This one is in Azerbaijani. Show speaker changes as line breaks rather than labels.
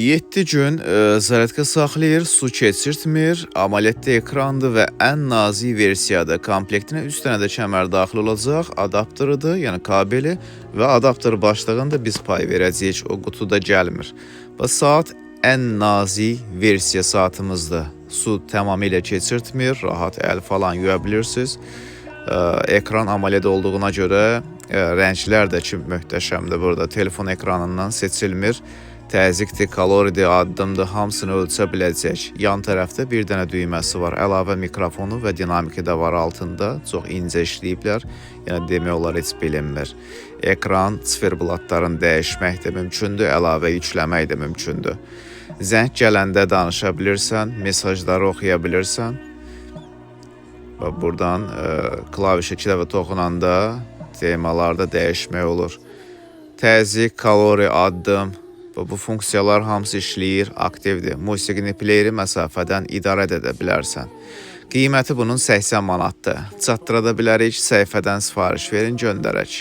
7 gün zaryadka saxlayır, su keçirtmir, AMOLED ekrandır və ən nazik versiyada komplektinə 3 dənə də kəmər daxil olacaq, adaptırıdır, yəni kabeli və adaptır başlığında biz pay verəcəyik, o qutuda gəlmir. Və saat ən nazik versiya saatımızdır. Su tamamilə keçirtmir, rahat əl falan yuya bilirsiniz. Ekran AMOLED olduğuna görə rənglər də ki möhtəşəmdir burada. Telefon ekranından seçilmir. Təzyiqdir, kaloridir, addımdır, hamısını ölçə biləcək. Yan tərəfdə bir dənə düyməsi var. Əlavə mikrofonu və dinamiki də var altında. Çox incə işləyiblər. Yəni demək olar heç bilinmir. Ekran, siferblatların dəyişmək də mümkündür, əlavə yükləmək də mümkündür. Zəng gələndə danışa bilirsən, mesajları oxuya bilirsən. Və buradan klavişə 2 dəfə toxunanda temalarda dəyişmək olur. Təzyiq, kalori, addım. Bu funksiyalar hamısı işləyir, aktivdir. Musiqini playeri məsafədən idarə edə bilərsən. Qiyməti bunun 80 manatdır. Çatdıra da bilərik, səhifədən sifariş verin, göndərək.